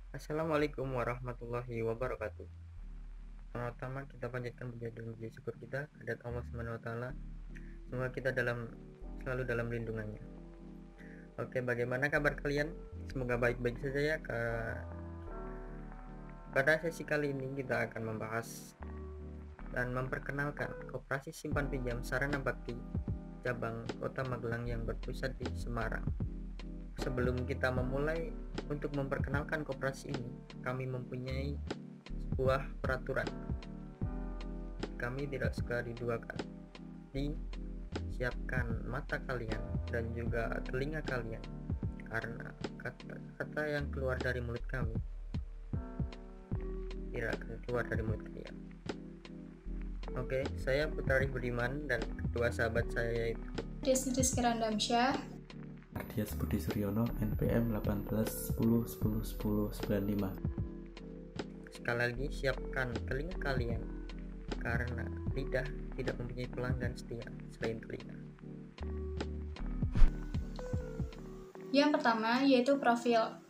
Assalamualaikum warahmatullahi wabarakatuh. Pertama kita panjatkan puji dan puji syukur kita kepada Allah Subhanahu wa taala. Semoga kita selalu dalam lindungannya. Oke, bagaimana kabar kalian? Semoga baik-baik saja ya. Pada sesi kali ini kita akan membahas dan memperkenalkan Koperasi Simpan Pinjam Sarana Bakti cabang Kota Magelang yang berpusat di Semarang. Sebelum kita memulai untuk memperkenalkan koperasi ini, kami mempunyai sebuah peraturan. Kami tidak suka diduakan. Siapkan mata kalian dan juga telinga kalian, karena kata-kata yang keluar dari mulut kami tidak akan keluar dari mulut kalian. Oke, saya Putra Budiman dan kedua sahabat saya yaitu Desi Rizky Randamsyah, Ardias Budi Suryono, NPM 1810101095. Sekali lagi, siapkan telinga kalian, karena lidah tidak mempunyai pelanggan setia selain telinga. Yang pertama yaitu profil.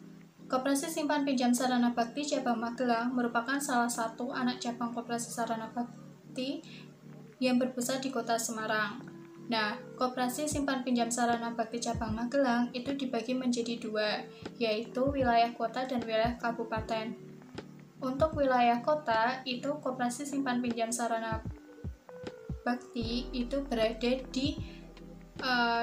Koperasi Simpan Pinjam Sarana Bakti Cabang Magelang merupakan salah satu anak cabang Koperasi Sarana Bakti yang berpusat di Kota Semarang. Nah, Koperasi Simpan Pinjam Sarana Bakti Cabang Magelang itu dibagi menjadi dua, yaitu wilayah kota dan wilayah kabupaten. Untuk wilayah kota, itu Koperasi Simpan Pinjam Sarana Bakti itu berada di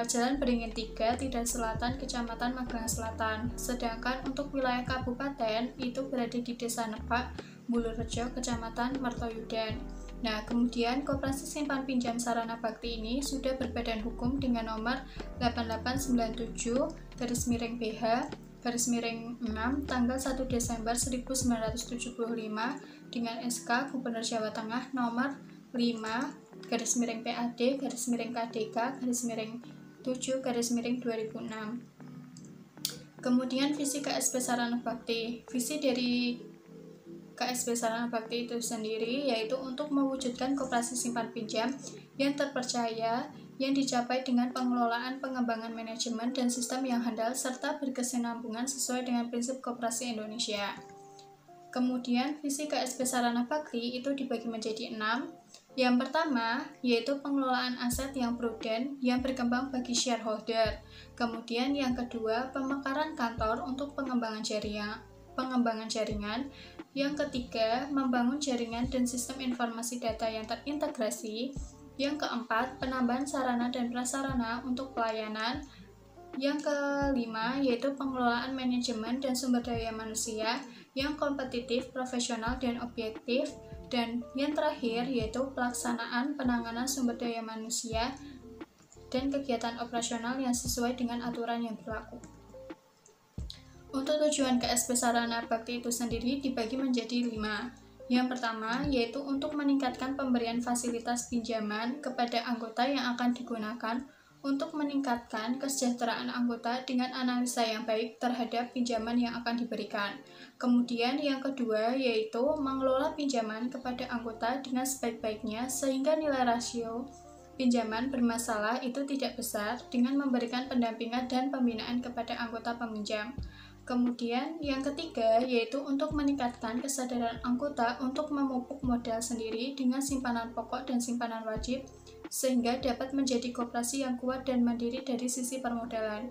Jalan Beringin 3, Tidar Selatan, Kecamatan Magelang Selatan. Sedangkan untuk wilayah kabupaten itu berada di Desa Nepak, Bulurejo, Kecamatan Mertoyudan. Nah, kemudian Koperasi Simpan Pinjam Sarana Bakti ini sudah berbadan hukum dengan nomor 8897/BH/6 tanggal 1 Desember 1975 dengan SK Gubernur Jawa Tengah nomor 5/PAD/PAD/7/2006. Kemudian visi KSP Sarana Bakti. Visi dari KSP Sarana Bakti itu sendiri yaitu untuk mewujudkan koperasi simpan pinjam yang terpercaya yang dicapai dengan pengelolaan, pengembangan manajemen dan sistem yang handal serta berkesinambungan sesuai dengan prinsip koperasi Indonesia. Kemudian visi KSP Sarana Bakti itu dibagi menjadi 6. Yang pertama yaitu pengelolaan aset yang prudent yang berkembang bagi shareholder. Kemudian yang kedua pemekaran kantor untuk pengembangan jaringan. Yang ketiga membangun jaringan dan sistem informasi data yang terintegrasi. Yang keempat penambahan sarana dan prasarana untuk pelayanan. Yang kelima yaitu pengelolaan manajemen dan sumber daya manusia yang kompetitif, profesional, dan objektif. Dan yang terakhir yaitu pelaksanaan penanganan sumber daya manusia dan kegiatan operasional yang sesuai dengan aturan yang berlaku. Untuk tujuan KSP Sarana Bakti itu sendiri dibagi menjadi 5. Yang pertama yaitu untuk meningkatkan pemberian fasilitas pinjaman kepada anggota yang akan digunakan untuk meningkatkan kesejahteraan anggota dengan analisa yang baik terhadap pinjaman yang akan diberikan. Kemudian yang kedua yaitu mengelola pinjaman kepada anggota dengan sebaik-baiknya sehingga nilai rasio pinjaman bermasalah itu tidak besar dengan memberikan pendampingan dan pembinaan kepada anggota peminjam. Kemudian yang ketiga yaitu untuk meningkatkan kesadaran anggota untuk memupuk modal sendiri dengan simpanan pokok dan simpanan wajib sehingga dapat menjadi koperasi yang kuat dan mandiri dari sisi permodalan.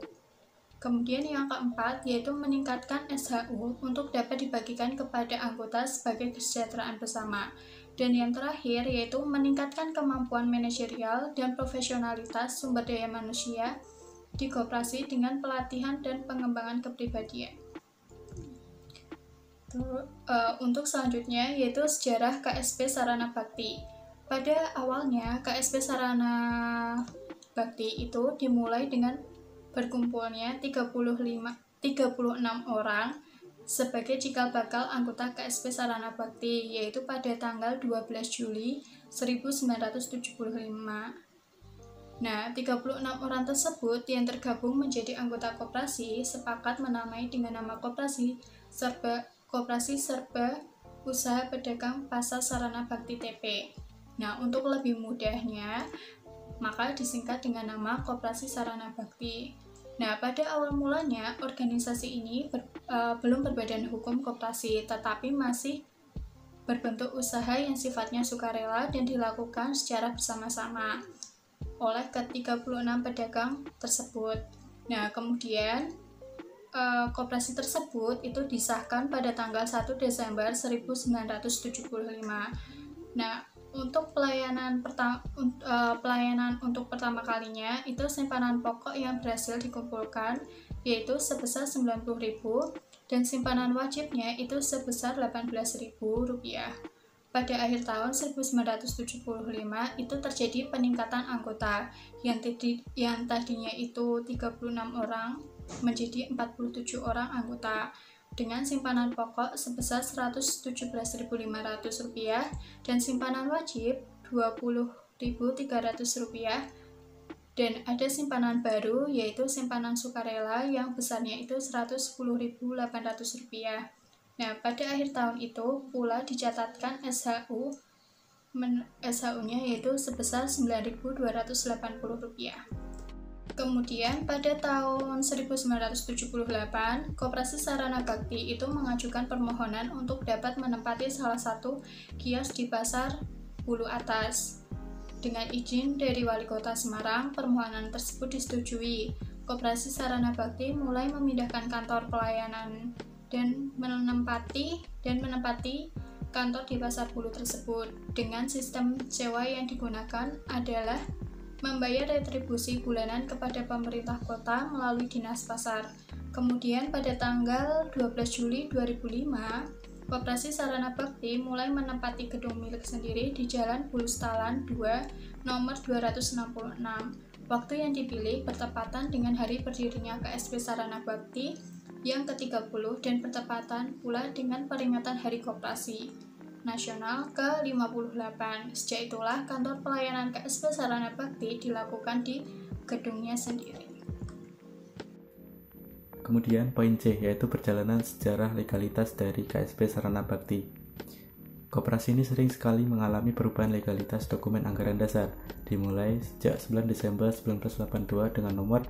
Kemudian yang keempat yaitu meningkatkan SHU untuk dapat dibagikan kepada anggota sebagai kesejahteraan bersama. Dan yang terakhir yaitu meningkatkan kemampuan manajerial dan profesionalitas sumber daya manusia di koperasi dengan pelatihan dan pengembangan kepribadian. Untuk selanjutnya yaitu sejarah KSP Sarana Bakti. Pada awalnya KSP Sarana Bakti itu dimulai dengan berkumpulnya 36 orang sebagai cikal bakal anggota KSP Sarana Bakti yaitu pada tanggal 12 Juli 1975. Nah, 36 orang tersebut yang tergabung menjadi anggota koperasi sepakat menamai dengan nama Koperasi Serba Usaha Pedagang Pasar Sarana Bakti TP. Nah, untuk lebih mudahnya maka disingkat dengan nama Koperasi Sarana Bakti. Nah, pada awal mulanya organisasi ini belum berbadan hukum koperasi, tetapi masih berbentuk usaha yang sifatnya sukarela dan dilakukan secara bersama-sama oleh ke-36 pedagang tersebut. Nah, kemudian koperasi tersebut itu disahkan pada tanggal 1 Desember 1975. Nah, untuk pelayanan untuk pertama kalinya itu simpanan pokok yang berhasil dikumpulkan yaitu sebesar 90.000 dan simpanan wajibnya itu sebesar Rp18.000. Pada akhir tahun 1975 itu terjadi peningkatan anggota yang tadinya itu 36 orang menjadi 47 orang anggota dengan simpanan pokok sebesar Rp117.500 dan simpanan wajib Rp20.300 dan ada simpanan baru yaitu simpanan sukarela yang besarnya itu Rp110.800. Nah, pada akhir tahun itu pula dicatatkan SHU-nya yaitu sebesar Rp9.280. Kemudian pada tahun 1978, Koperasi Sarana Bakti itu mengajukan permohonan untuk dapat menempati salah satu kios di Pasar Bulu Atas. Dengan izin dari Wali Kota Semarang, permohonan tersebut disetujui. Koperasi Sarana Bakti mulai memindahkan kantor pelayanan dan menempati kantor di Pasar Bulu tersebut. Dengan sistem sewa yang digunakan adalah membayar retribusi bulanan kepada pemerintah kota melalui Dinas Pasar. Kemudian pada tanggal 12 Juli 2005, Koperasi Sarana Bakti mulai menempati gedung milik sendiri di Jalan Bulustalan 2, nomor 266. Waktu yang dipilih bertepatan dengan hari berdirinya KSP Sarana Bakti yang ke-30 dan bertepatan pula dengan peringatan Hari Koperasi Nasional ke-58. Sejak itulah kantor pelayanan KSP Sarana Bakti dilakukan di gedungnya sendiri. Kemudian poin C yaitu perjalanan sejarah legalitas dari KSP Sarana Bakti. Koperasi ini sering sekali mengalami perubahan legalitas dokumen anggaran dasar, dimulai sejak 9 Desember 1982 dengan nomor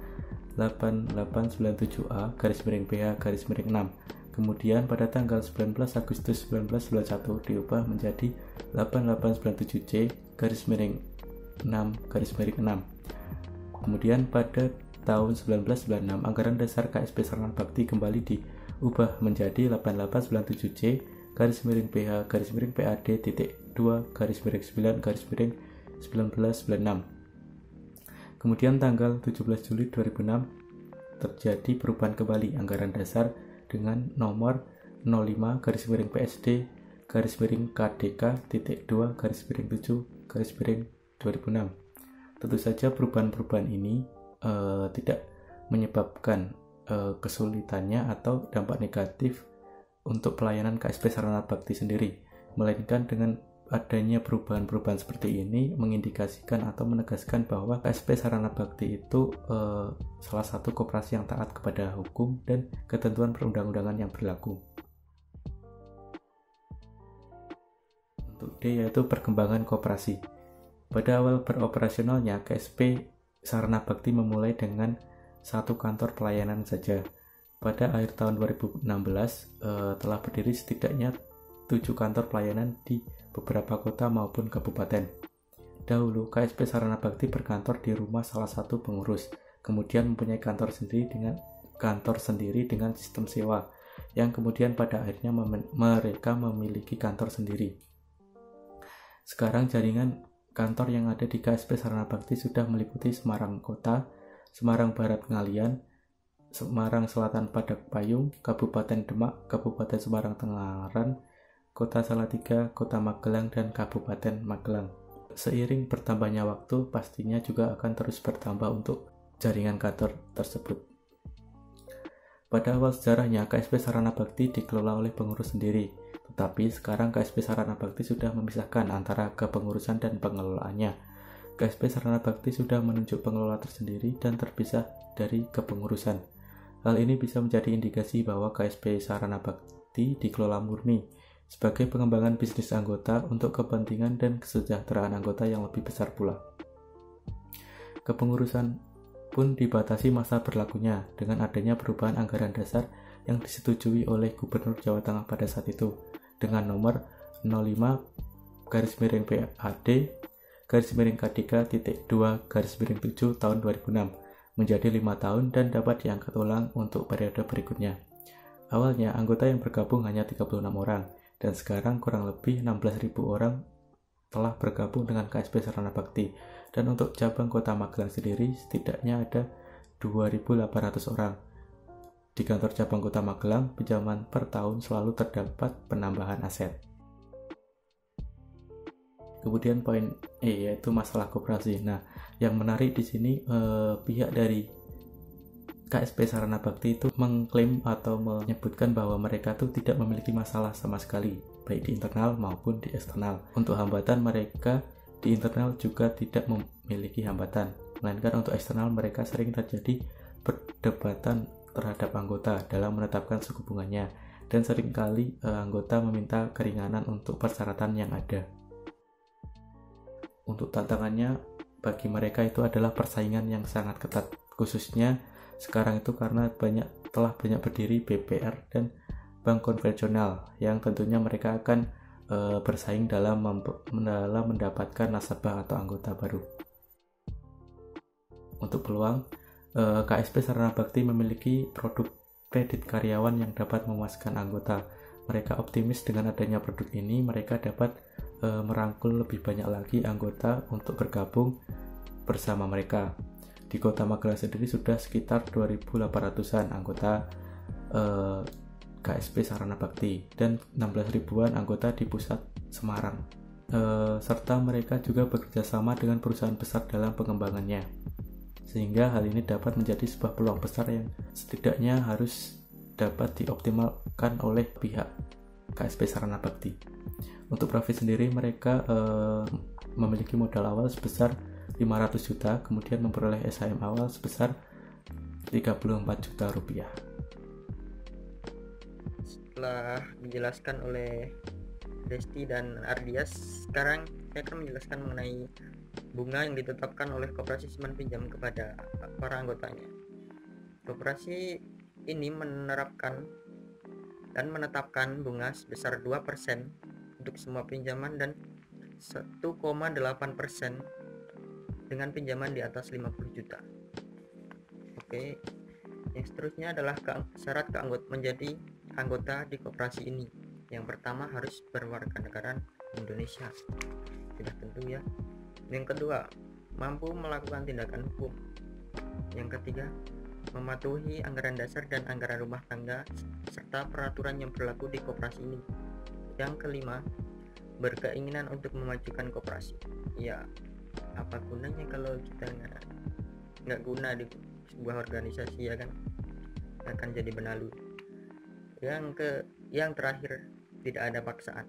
8897A/PH/6. Kemudian pada tanggal 19 Agustus 1991 diubah menjadi 8897C/6/6. Kemudian pada tahun 1996 anggaran dasar KSP Sarana Bakti kembali diubah menjadi 8897C/PHD.2/9/1996. Kemudian tanggal 17 Juli 2006 terjadi perubahan kembali anggaran dasar dengan nomor 05-PSD/KDK.2/7/2006. Tentu saja perubahan-perubahan ini tidak menyebabkan kesulitannya atau dampak negatif untuk pelayanan KSP Sarana Bakti sendiri, melainkan dengan adanya perubahan-perubahan seperti ini mengindikasikan atau menegaskan bahwa KSP Sarana Bakti itu salah satu koperasi yang taat kepada hukum dan ketentuan perundang-undangan yang berlaku. Untuk D yaitu perkembangan koperasi. Pada awal beroperasionalnya, KSP Sarana Bakti memulai dengan satu kantor pelayanan saja. Pada akhir tahun 2016 telah berdiri setidaknya 7 kantor pelayanan di beberapa kota maupun kabupaten. Dahulu, KSP Sarana Bakti berkantor di rumah salah satu pengurus, kemudian mempunyai kantor sendiri dengan sistem sewa, yang kemudian pada akhirnya mereka memiliki kantor sendiri. Sekarang jaringan kantor yang ada di KSP Sarana Bakti sudah meliputi Semarang Kota, Semarang Barat Ngalian, Semarang Selatan Padak Payung, Kabupaten Demak, Kabupaten Semarang Tengaran, Kota Salatiga, Kota Magelang, dan Kabupaten Magelang. Seiring bertambahnya waktu, pastinya juga akan terus bertambah untuk jaringan kantor tersebut. Pada awal sejarahnya, KSP Sarana Bakti dikelola oleh pengurus sendiri, tetapi sekarang KSP Sarana Bakti sudah memisahkan antara kepengurusan dan pengelolaannya. KSP Sarana Bakti sudah menunjuk pengelola tersendiri dan terpisah dari kepengurusan. Hal ini bisa menjadi indikasi bahwa KSP Sarana Bakti dikelola murni sebagai pengembangan bisnis anggota untuk kepentingan dan kesejahteraan anggota yang lebih besar pula. Kepengurusan pun dibatasi masa berlakunya dengan adanya perubahan anggaran dasar yang disetujui oleh Gubernur Jawa Tengah pada saat itu dengan nomor 05-PAD-K3.2-7 tahun 2006 menjadi 5 tahun dan dapat diangkat ulang untuk periode berikutnya. Awalnya anggota yang bergabung hanya 36 orang dan sekarang kurang lebih 16.000 orang telah bergabung dengan KSP Sarana Bakti, dan untuk cabang Kota Magelang sendiri setidaknya ada 2.800 orang. Di kantor cabang Kota Magelang, pinjaman per tahun selalu terdapat penambahan aset. Kemudian poin E yaitu masalah koperasi. Nah, yang menarik di sini pihak dari KSP Sarana Bakti itu mengklaim atau menyebutkan bahwa mereka tuh tidak memiliki masalah sama sekali, baik di internal maupun di eksternal. Untuk hambatan, mereka di internal juga tidak memiliki hambatan, melainkan untuk eksternal mereka sering terjadi perdebatan terhadap anggota dalam menetapkan suku bunganya, dan seringkali anggota meminta keringanan untuk persyaratan yang ada. Untuk tantangannya bagi mereka itu adalah persaingan yang sangat ketat, khususnya sekarang itu karena telah banyak berdiri BPR dan bank konvensional yang tentunya mereka akan bersaing dalam mendapatkan nasabah atau anggota baru. Untuk peluang, KSP Sarana Bakti memiliki produk kredit karyawan yang dapat memuaskan anggota. Mereka optimis dengan adanya produk ini mereka dapat merangkul lebih banyak lagi anggota untuk bergabung bersama mereka. Di Kota Magelang sendiri sudah sekitar 2.800-an anggota KSP Sarana Bakti dan 16 ribuan anggota di pusat Semarang. Serta mereka juga bekerja sama dengan perusahaan besar dalam pengembangannya. Sehingga hal ini dapat menjadi sebuah peluang besar yang setidaknya harus dapat dioptimalkan oleh pihak KSP Sarana Bakti. Untuk profit sendiri mereka memiliki modal awal sebesar 500 juta, kemudian memperoleh SHM awal sebesar 34 juta rupiah. Setelah dijelaskan oleh Desti dan Ardias, sekarang saya akan menjelaskan mengenai bunga yang ditetapkan oleh Koperasi Simpan Pinjam kepada para anggotanya. Koperasi ini menerapkan dan menetapkan bunga sebesar 2% untuk semua pinjaman dan 1,8% dengan pinjaman di atas 50 juta. Oke, yang seterusnya adalah syarat menjadi anggota di koperasi ini. Yang pertama harus berwarga negara Indonesia, sudah tentu ya. Yang kedua, mampu melakukan tindakan hukum. Yang ketiga, mematuhi anggaran dasar dan anggaran rumah tangga serta peraturan yang berlaku di koperasi ini. Yang kelima, berkeinginan untuk memajukan koperasi. Ya, apa gunanya kalau kita nggak guna di sebuah organisasi, ya kan, akan jadi benalu. Yang terakhir, tidak ada paksaan.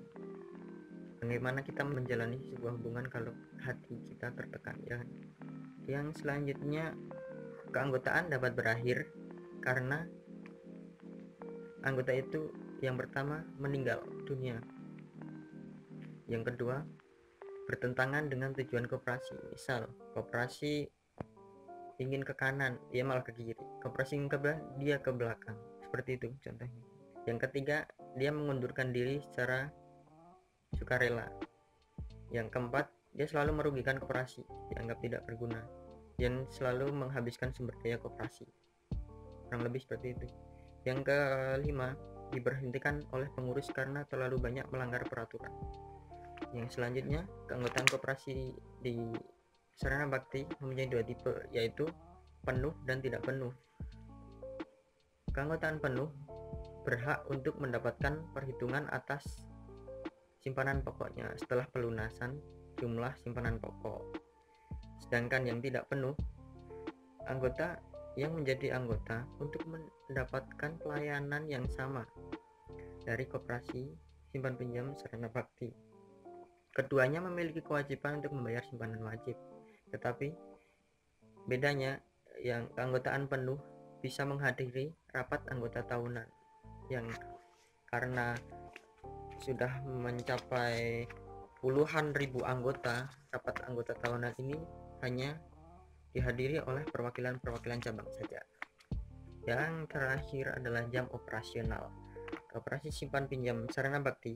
Bagaimana kita menjalani sebuah hubungan kalau hati kita tertekan, ya kan? Yang selanjutnya, keanggotaan dapat berakhir karena anggota itu yang pertama meninggal dunia, yang kedua bertentangan dengan tujuan koperasi. Misal koperasi ingin ke kanan, dia malah ke kiri. Koperasi ingin ke belakang, dia ke belakang. Seperti itu contohnya. Yang ketiga, dia mengundurkan diri secara sukarela. Yang keempat, dia selalu merugikan koperasi, dianggap tidak berguna, dan selalu menghabiskan sumber daya koperasi. Kurang lebih seperti itu. Yang kelima, diberhentikan oleh pengurus karena terlalu banyak melanggar peraturan. Yang selanjutnya, keanggotaan koperasi di Sarana Bakti mempunyai dua tipe, yaitu penuh dan tidak penuh. Keanggotaan penuh berhak untuk mendapatkan perhitungan atas simpanan pokoknya setelah pelunasan jumlah simpanan pokok. Sedangkan yang tidak penuh, anggota yang menjadi anggota untuk mendapatkan pelayanan yang sama dari Koperasi Simpan Pinjam Sarana Bakti. Keduanya memiliki kewajiban untuk membayar simpanan wajib, tetapi bedanya yang keanggotaan penuh bisa menghadiri rapat anggota tahunan yang karena sudah mencapai puluhan ribu anggota. Rapat anggota tahunan ini hanya dihadiri oleh perwakilan-perwakilan cabang saja. Yang terakhir adalah jam operasional. Koperasi simpan pinjam Sarana Bakti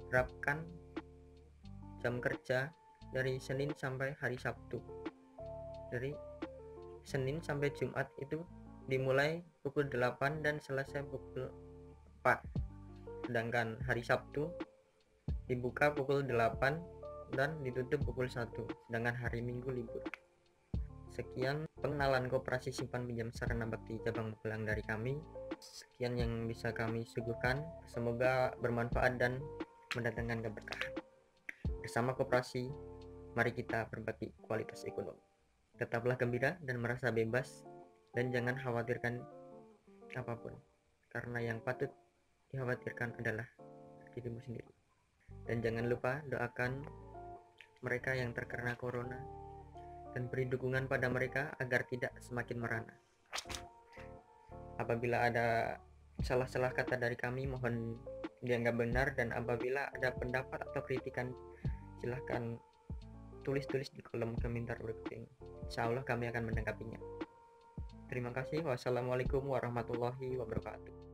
terapkan jam kerja dari Senin sampai hari Sabtu. Dari Senin sampai Jumat itu dimulai pukul 8 dan selesai pukul 4. Sedangkan hari Sabtu dibuka pukul 8 dan ditutup pukul 1. Sedangkan hari Minggu libur. Sekian pengenalan Koperasi Simpan Pinjam Sarana Bakti Cabang Magelang dari kami. Sekian yang bisa kami suguhkan. Semoga bermanfaat dan mendatangkan keberkahan. Bersama koperasi, mari kita berbagi kualitas ekonomi. Tetaplah gembira dan merasa bebas, dan jangan khawatirkan apapun, karena yang patut dikhawatirkan adalah dirimu sendiri. Dan jangan lupa doakan mereka yang terkena corona dan beri dukungan pada mereka agar tidak semakin merana. Apabila ada salah-salah kata dari kami, mohon dianggap benar, dan apabila ada pendapat atau kritikan, silahkan tulis di kolom komentar berikut ini. Insya Allah kami akan menanggapinya. Terima kasih. Wassalamualaikum warahmatullahi wabarakatuh.